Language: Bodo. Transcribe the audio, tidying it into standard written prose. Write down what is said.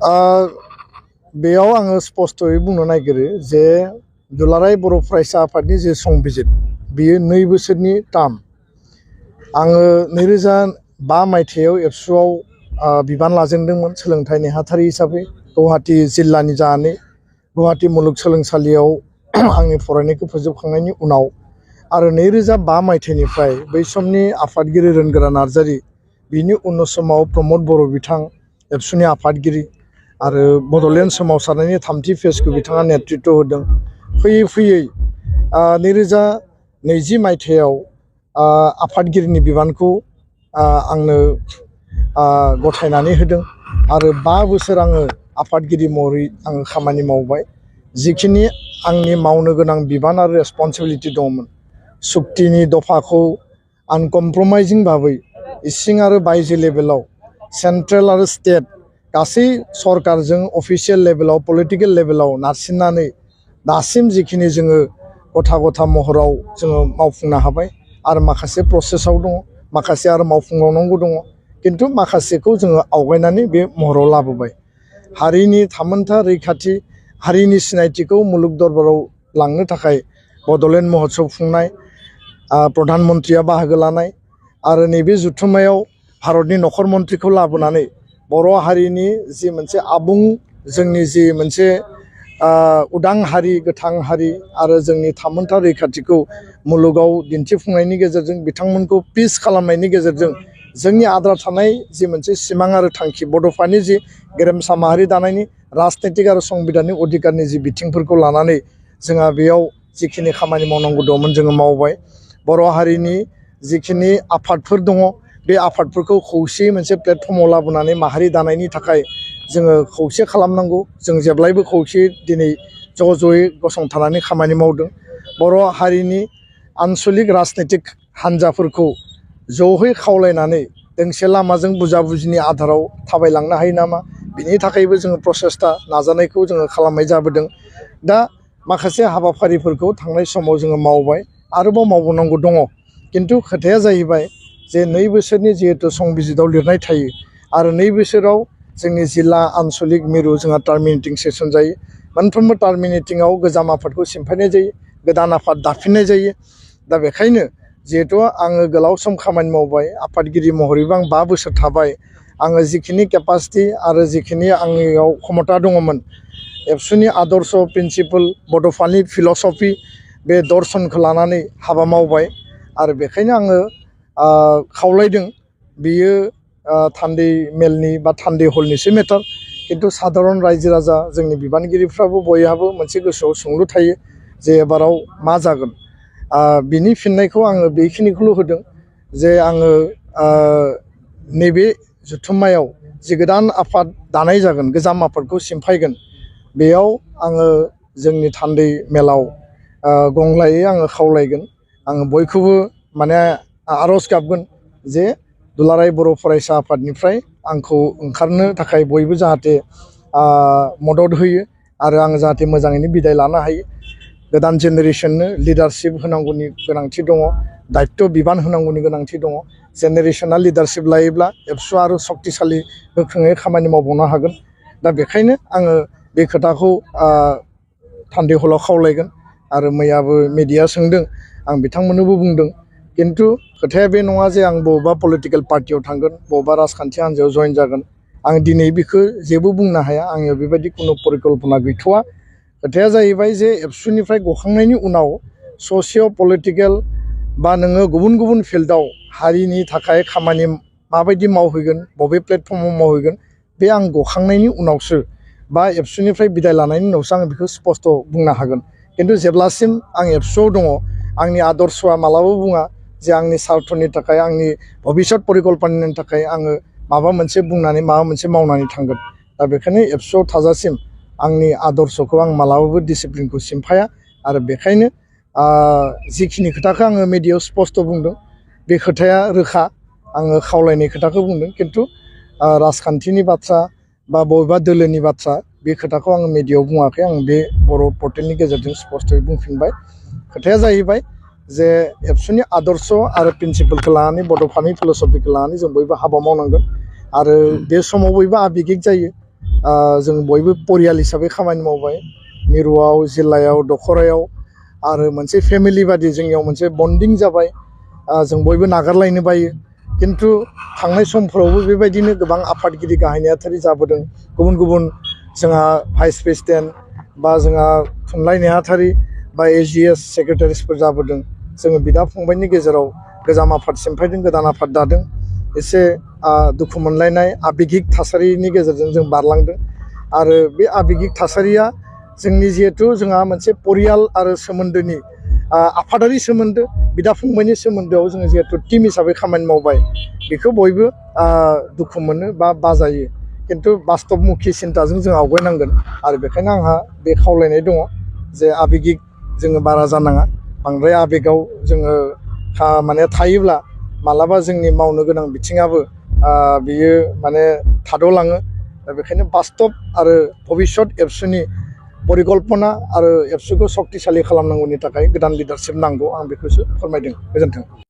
बेयाव आङो स्पष्टयै बुंनो नागिरो जे दुलाराय बर' फरायसा आफादनि जे संबिजित बियो 2 बोसोरनि टार्म। आङो 2005 मायथाइयाव एबसुआव बिबान लाजेनदोंमोन सोलोंथाइ नेहाथारि हिसाबै गुवाहाटी जिल्लानि जानानै गुवाहाटी मुलुगसोलोंसालियाव आंनि फरायनायखौ फोजोबखांनायनि उनाव आरो 2005 मायथाइनिफ्राय बै समनि आफादगिरि रोनगोरा नार्जारि बिनि उन समाव प्रमद बर' बिथां एबसुनि आफादगिरि आरो बड'लेण्ड सोमावसारनायनि 3थि फेजखौ बिथाङा नेतृत्व होदों। फैयै फैयै 2020 मायथाइयाव आफादगिरिनि बिबानखौ आंनो गथायनानै होदों आरो 5 बोसोर आङो आफादगिरि महरै आङो खामानि मावबाय। जिखिनि आंनि मावनो गोनां बिबान आरो रेसपन्सिबिलिटि दंमोन सुक्तिनि दफाखौ आनकमप्रमाइजिं भाबै इसिं आरो बायजो लेभेलाव सेन्ट्रेल आरो स्टेट गासै सरकारजों अफिसियेल लेभेलाव पलिटिकेल लेभेलाव नारसिननानै दासिम जिखिनि जोङो गथा महराव जोङो मावफुंनो हाबाय आरो माखासे प्रसेसआव दङ, माखासे आरो मावफुंबावनांगौ दङ, किन्तु माखासेखौ जोङो आवगायनानै बे महराव लाबोबाय। हारिनि थामोन्था रैखाथि हारिनि सिनायथिखौ मुलुग दरबाराव लांनो थाखाय बड'लेण्ड महोत्सव खुंनाय, प्रधान मन्त्रिया बाहागो लानाय आरो नैबे जुथुम्मायाव भारतनि नखर मन्त्रिखौ लाबोनानै बर' हारिनि जि मोनसे आबुं जोंनि जि मोनसे उदां हारि गोथां हारि आरो जोंनि थामोन्था रैखाथिखौ मुलुगाव दिन्थिफुंनायनि गेजेरजों बिथांमोनखौ पिस खालामनायनि गेजेरजों जोंनि आद्रा थानाय जि मोनसे सिमां आरो थांखि बड'फानि जि गेरेमसा माहारि दानायनि राजनैतिक आरो संबिधाननि अधिकारनि जि बिथिंफोरखौ लानानै जोंहा बेयाव जिखिनि खामानि मावनांगौ दंमोन जोङो मावबाय। बर' हारिनि जिखिनि आफादफोर दङ बे आफादफोरखौ खौसेयै मोनसे प्लेटफर्माव लाबोनानै माहारि दानायनि थाखाय जोङो खौसे खालामनांगौ। जों जेब्लायबो खौसेयै दिनै ज'यै गसंथानानै खामानि मावदों। बर' हारिनि आन्सलिक राजनैतिक हान्जाफोरखौ ज'यै खावलायनानै दोंसे लामाजों बुजा बुजिनि आधाराव थाबायलांनो हायो नामा बिनि थाखायबो जोङो प्रसेस्टा नाजानायखौ जोङो खालामनाय जाबोदों। दा माखासे हाबाफारिफोरखौ थांनाय समाव जोङो मावबाय, आरोबाव मावबावनांगौ दङ। किन्तु खोथाया जाहैबाय जे 2 बोसोरनि जिहेतु संबिजिताव लिरनाय थायो आरो 2 बोसोराव जोंनि जिल्ला आन्सलिक मिरु जोंहा टार्मिनेटिं सेसन जायो। मोनफ्रोमबो टार्मिनेटिंआव गोजाम आफादखौ सिमफायनाय जायो, गोदान आफाद दाफिननाय जायो। दा बेखायनो जिहेतु आङो गोलाव सम खामानि मावबाय आफादगिरि महरैबो आं 5 बोसोर थाबाय, आङो जिखिनि केपासिटि आरो जिखिनि आंनियाव क्षमता दङमोन एबसुनि आदर्श प्रिन्सिपल बड'फानि फिल'सफि बे दर्शनखौ लानानै हाबा मावबाय आरो बेखायनो आङो खावलायदों बियो थान्दै मेलनि बा थान्दै हलनिसो मेटार, किन्तु साधारन रायजो राजा जोंनि बिबानगिरिफ्राबो बयहाबो मोनसे गोसोआव सोंलु थायो जे एबाराव मा जागोन। बिनि फिननायखौ आङो बेखिनिखौल' होदों जे आङो नैबे जुथुम्मायाव जि गोदान आफाद दानाय जागोन गोजाम आफादखौ सिमफायगोन बेयाव आङो जोंनि थान्दै मेलाव गंग्लायै आङो खावलायगोन। आङो बयखौबो माने आर'ज गाबगोन जे दुलाराय बर' फरायसा आफादनिफ्राय आंखौ ओंखारनो थाखाय बयबो जाहाथे मदद होयो आरो आं जाहाथे मोजाङैनो बिदाय लानो हायो। गोदान जेनेरेसननो लिडारशिप होनांगौनि गोनांथि दङ, दायित्व बिबान होनांगौनि गोनांथि दङ। जेनेरेसना लिडारशिप लायोब्ला एबसुआ आरो सक्तिशालि गोख्रोङै खामानि मावबावनो हागोन। दा बेखायनो आङो बे खोथाखौ थान्दै हलाव खावलायगोन आरो मैयाबो मिडिया सोंदों, आं बिथांमोननोबो बुंदों। किन्तु खोथाया बे नङा जे आं बबेबा पलिटिकेल पार्टियाव थांगोन, बबेबा राजखान्थि हान्जायाव जइन जागोन, आं दिनै बेखौ जेबो बुंनो हाया। आंनियाव बेबायदि खुनु परिकल्पना गैथ'वा। खोथाया जाहैबाय जे एबसुनिफ्राय गखांनायनि उनाव ससिय' पलिटिकेल बा नोङो गुबुन गुबुन फिल्डआव हारिनि थाखाय खामानि माबायदि मावहैगोन, बबे प्लेटफर्माव मावहैगोन, बे आं गखांनायनि उनावसो बा एबसुनिफ्राय बिदाय लानायनि उनावसो आं बेखौ स्पष्ट बुंनो हागोन। किन्तु जेब्लासिम आं एबसुआव दङ आंनि आदर्शआ मालाबाबो बुङा जे आंनि सार्थनि थाखाय आंनि भबिष्यत परिकल्पनानि थाखाय आङो माबा मोनसे बुंनानै माबा मोनसे मावनानै थांगोन। दा बेखायनो एबसुआव थाजासिम आंनि आदर्शखौ आं मालाबाबो डिसिप्लिनखौ सिमफाया आरो बेखायनो जिखिनि खोथाखौ आङो मिडियायाव स्पष्ट बुंदों बे खोथाया रोखा। आङो खावलायनाय खोथाखौ बुंदों, किन्तु राजखान्थिनि बाथ्रा बा बबेबा दोलोनि बाथ्रा बे खोथाखौ आङो मिडियायाव बुङाखै। आं बे बर' पर्टेलनि गेजेरजों स्पष्टयै बुंफिनबाय। खोथाया जाहैबाय जे एबसुनि आदर्श आरो प्रिन्सिपोलखौ लानानै बड'फानि फिल'सफिखौ लानानै जों बयबो हाबा मावनांगोन आरो बे समाव बयबो आबेगिक जायो। जों बयबो परियाल हिसाबै खामानि मावबाय मिरुआव जिल्लायाव दखरायाव आरो मोनसे फेमिलि बादि जोंनियाव मोनसे बन्डिं जाबाय जों बयबो नागारलायनो बायो खिन्थु थांनाय समफोरावबो बेबायदिनो गोबां आफादगिरि गाहाय नेहाथारि जाबोदों गुबुन गुबुन जोंहा भाइस प्रेसिडेन्ट बा जोंहा थुनलाइ नेहाथारि बा एजिएस सेक्रेटारिसफोर जाबोदों जोङो बिदा फंबायनि गेजेराव गोजाम आफाद सिमफायदों गोदान आफाद दादों एसे दुखु मोनलायनाय आबेगिक थासारिनि गेजेरजों जों बारलांदों आरो बे आबेगिक थासारिया जोंनि जिहेथु जोंहा मोनसे परियाल आरो सोमोन्दोनि आफादारि सोमोन्दो बिदा फंबायनि सोमोन्दोआव जोङो जिहेथु टिम हिसाबै खामानि मावबाय बेखौ बयबो दुखु मोनो बा बाजायो खिन्थु बास्तबमुखि सिन्ताजों जों आवगायनांगोन आरो बेखायनो आंहा बे खावलायनाय दङ जे आबेगिक जोङो बारा जानाङा बांद्राय आबेगाव जोङो माने थायोब्ला मालाबा जोंनि मावनो गोनां बिथिङाबो बियो माने थाद'लाङो दा बेखायनो बास्तब आरो भबिष्यत एबसुनि परिकल्पना आरो एबसुखौ सक्तिशालि खालामनांगौनि थाखाय गोदान लिडारशिप नांगौ आं बेखौसो फोरमायदों गोजोन्थों।